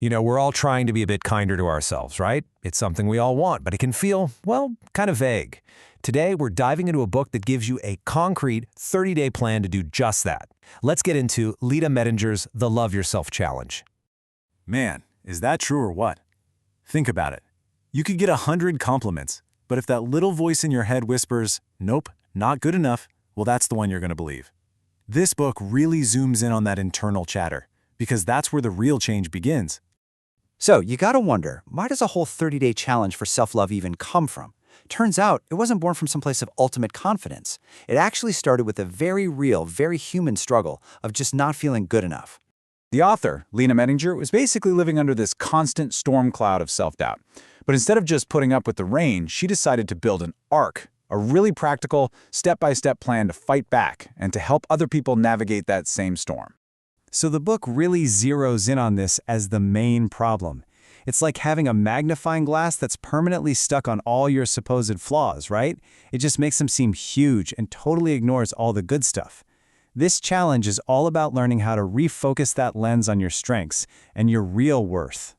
We're all trying to be a bit kinder to ourselves, right? It's something we all want, but it can feel, well, kind of vague. Today, we're diving into a book that gives you a concrete 30-day plan to do just that. Let's get into Lita Mettinger's The Love Yourself Challenge. Man, is that true or what? Think about it. You could get 100 compliments, but if that little voice in your head whispers, nope, not good enough, well, that's the one you're going to believe. This book really zooms in on that internal chatter, because that's where the real change begins. So you gotta wonder, why does a whole 30-day challenge for self-love even come from? Turns out it wasn't born from some place of ultimate confidence. It actually started with a very real, very human struggle of just not feeling good enough. The author, Lita Mettinger, was basically living under this constant storm cloud of self-doubt. But instead of just putting up with the rain, she decided to build an arc, a really practical, step-by-step plan to fight back and to help other people navigate that same storm. So the book really zeroes in on this as the main problem. It's like having a magnifying glass that's permanently stuck on all your supposed flaws, right? It just makes them seem huge and totally ignores all the good stuff. This challenge is all about learning how to refocus that lens on your strengths and your real worth.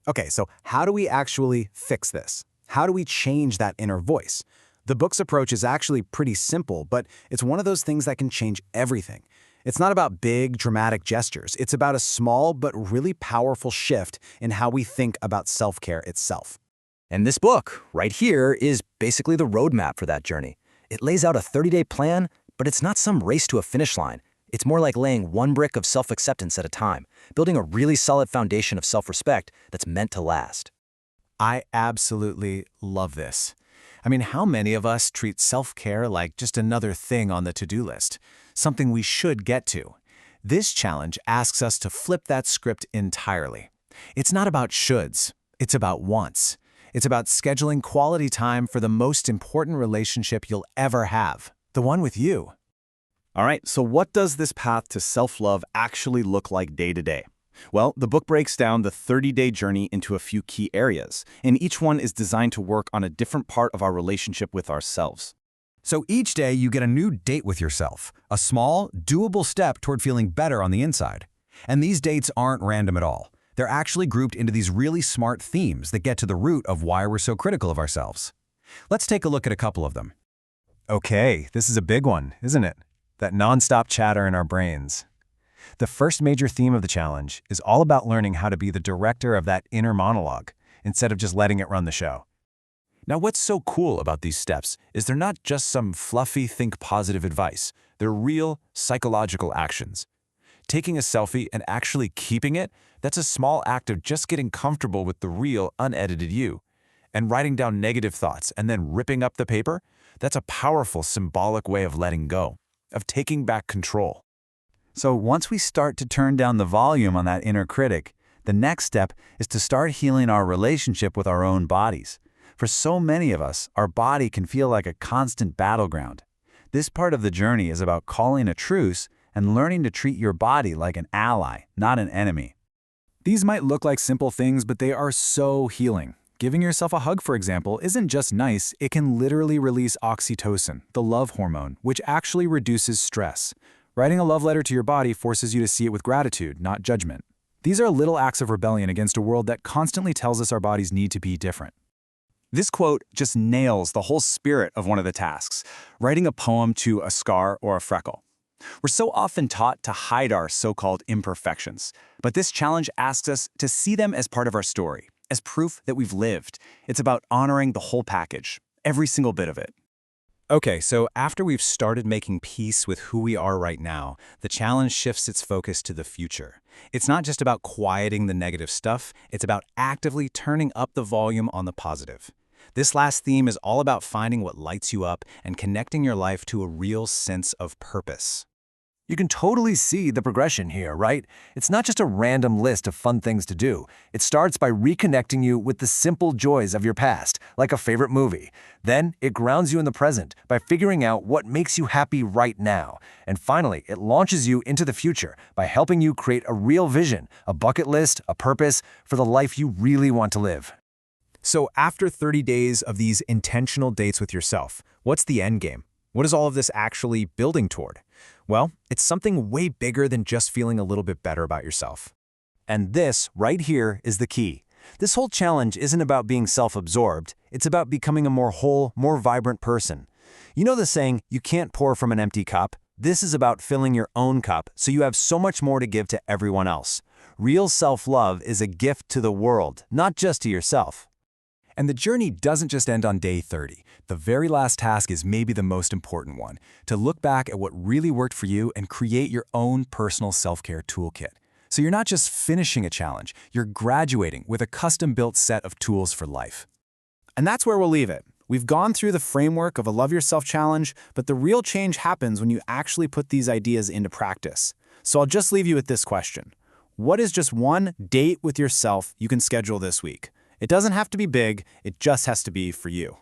Okay, so how do we actually fix this? How do we change that inner voice? The book's approach is actually pretty simple, but it's one of those things that can change everything. It's not about big, dramatic gestures. It's about a small but really powerful shift in how we think about self-care itself. And this book, right here, is basically the roadmap for that journey. It lays out a 30-day plan, but it's not some race to a finish line. It's more like laying one brick of self-acceptance at a time, building a really solid foundation of self-respect that's meant to last. I absolutely love this. I mean, how many of us treat self-care like just another thing on the to-do list, something we should get to? This challenge asks us to flip that script entirely. It's not about shoulds, it's about wants. It's about scheduling quality time for the most important relationship you'll ever have, the one with you. All right, so what does this path to self-love actually look like day to day? Well, the book breaks down the 30-day journey into a few key areas, and each one is designed to work on a different part of our relationship with ourselves. So each day you get a new date with yourself, a small, doable step toward feeling better on the inside. And these dates aren't random at all. They're actually grouped into these really smart themes that get to the root of why we're so critical of ourselves. Let's take a look at a couple of them. Okay, this is a big one, isn't it? That nonstop chatter in our brains. The first major theme of the challenge is all about learning how to be the director of that inner monologue, instead of just letting it run the show. Now, what's so cool about these steps is they're not just some fluffy think positive advice. They're real psychological actions. Taking a selfie and actually keeping it, that's a small act of just getting comfortable with the real, unedited you. And writing down negative thoughts and then ripping up the paper, that's a powerful symbolic way of letting go, of taking back control. So once we start to turn down the volume on that inner critic, the next step is to start healing our relationship with our own bodies. For so many of us, our body can feel like a constant battleground. This part of the journey is about calling a truce and learning to treat your body like an ally, not an enemy. These might look like simple things, but they are so healing. Giving yourself a hug, for example, isn't just nice, it can literally release oxytocin, the love hormone, which actually reduces stress. Writing a love letter to your body forces you to see it with gratitude, not judgment. These are little acts of rebellion against a world that constantly tells us our bodies need to be different. This quote just nails the whole spirit of one of the tasks, writing a poem to a scar or a freckle. We're so often taught to hide our so-called imperfections, but this challenge asks us to see them as part of our story, as proof that we've lived. It's about honoring the whole package, every single bit of it. Okay, so after we've started making peace with who we are right now, the challenge shifts its focus to the future. It's not just about quieting the negative stuff, it's about actively turning up the volume on the positive. This last theme is all about finding what lights you up and connecting your life to a real sense of purpose. You can totally see the progression here, right? It's not just a random list of fun things to do. It starts by reconnecting you with the simple joys of your past, like a favorite movie. Then it grounds you in the present by figuring out what makes you happy right now. And finally, it launches you into the future by helping you create a real vision, a bucket list, a purpose for the life you really want to live. So after 30 days of these intentional dates with yourself, what's the end game? What is all of this actually building toward? Well, it's something way bigger than just feeling a little bit better about yourself. And this, right here, is the key. This whole challenge isn't about being self-absorbed, it's about becoming a more whole, more vibrant person. You know the saying, you can't pour from an empty cup? This is about filling your own cup so you have so much more to give to everyone else. Real self-love is a gift to the world, not just to yourself. And the journey doesn't just end on day 30. The very last task is maybe the most important one, to look back at what really worked for you and create your own personal self-care toolkit. So you're not just finishing a challenge, you're graduating with a custom-built set of tools for life. And that's where we'll leave it. We've gone through the framework of a Love Yourself challenge, but the real change happens when you actually put these ideas into practice. So I'll just leave you with this question. What is just one date with yourself you can schedule this week? It doesn't have to be big, it just has to be for you.